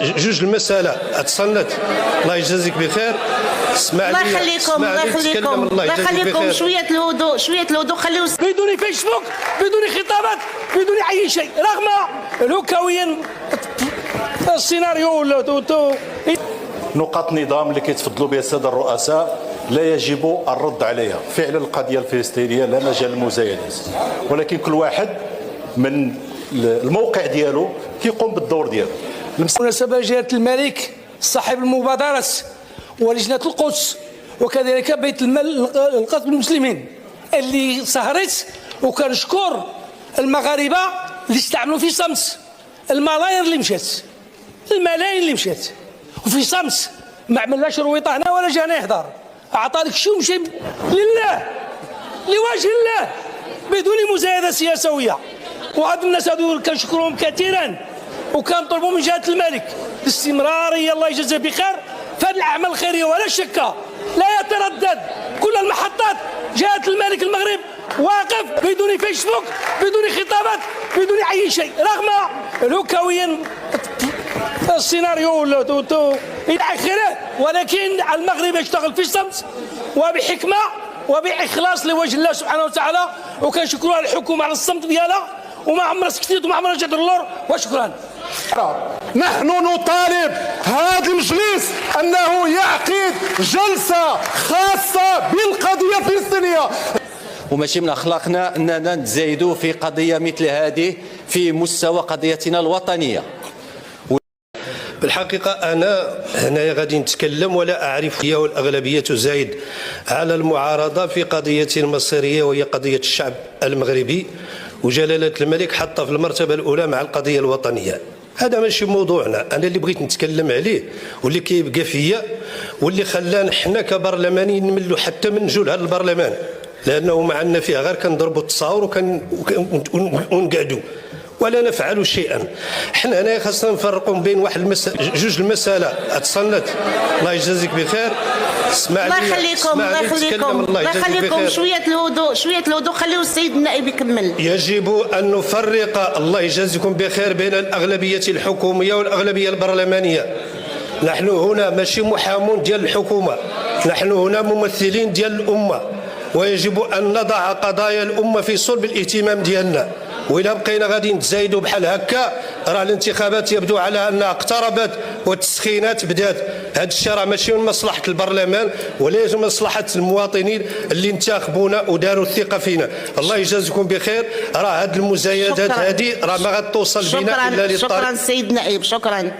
جوج المسألة اتصنت. الله يجازيك بخير. اسمع لي، الله يخليكم، الله يخليكم، الله يخليكم. شوية الهدوء، شوية الهدوء. خليو بدون فيسبوك، بدون خطابات، بدون أي شيء، رغم لوكاويا السيناريو. نقاط نظام اللي كيتفضلوا بها الساده الرؤساء لا يجب الرد عليها. فعلا القضيه الفلسطينيه لا مجال للمزايدات، ولكن كل واحد من الموقع ديالو كيقوم بالدور ديالو. بالمناسبة جلالة الملك صاحب المبادرة ولجنة القدس وكذلك بيت المال القدس بالمسلمين اللي سهرت، وكنشكر المغاربة اللي استعملوا في صمت الملايين اللي مشات، الملايين اللي مشات وفي صمت، ما عملناش رويطه هنا ولا جانا يهضر، عطى لك شي ومشي لله لوجه الله بدون مزايده سياسيه. وهاد الناس هادو كنشكرهم كثيرا، وكنطلبوا من جهه الملك الاستمراريه، الله يجازيه بخير في هذه الاعمال الخيريه، ولا شك لا يتردد كل المحطات جهه الملك المغرب واقف بدون فيسبوك، بدون خطابات، بدون اي شيء، رغم لوكاويا السيناريو الى اخره. ولكن المغرب يشتغل في الصمت وبحكمه وباخلاص لوجه الله سبحانه وتعالى، وكنشكروا الحكومه على الصمت ديالها، وما عمرها سكتت وما عمرها جات اللور، وشكرا. نحن نطالب هذا المجلس أنه يعقد جلسة خاصة بالقضية الفلسطينية. وماشي من أخلاقنا أننا نتزايدوا في قضية مثل هذه في مستوى قضيتنا الوطنية. بالحقيقة أنا هنايا غادي نتكلم ولا أعرف، هي والأغلبية تزايد على المعارضة في قضية مصيرية وهي قضية الشعب المغربي، وجلالة الملك حطها في المرتبة الأولى مع القضية الوطنية. هذا ماشي موضوعنا، أنا اللي بغيت نتكلم عليه واللي كيبقى فيا واللي خلانا حنا كبرلمانيين نملوا حتى من نجوا لهذا البرلمان، لأنه ما عندنا فيها غير كنضربوا التصاور ونقعدوا ولا نفعل شيئا. حنا هنا خاصنا نفرقوا بين واحد جوج المسألة اتصنت. الله يجازيك بخير. اسمع لي، الله يخليكم، الله يخليكم، الله يخليكم. شوية الهدوء، شوية الهدوء. خليو السيد النائب يكمل. يجب أن نفرق، الله يجازيكم بخير، بين الأغلبية الحكومية والأغلبية البرلمانية. نحن هنا ماشي محامون ديال الحكومة، نحن هنا ممثلين ديال الأمة، ويجب أن نضع قضايا الأمة في صلب الاهتمام ديالنا. وإلا بقينا غادي نتزايدوا بحال هكا، راه الانتخابات يبدو على أنها اقتربت والتسخينات بدات. هذا الشيء راه ماشي من مصلحة البرلمان ولا من مصلحة المواطنين اللي انتخبونا وداروا الثقة فينا. الله يجازيكم بخير. راه هذه المزايدات هذه راه ما غتوصل بنا إلا للطريق. شكرا السيد النائب، شكرا.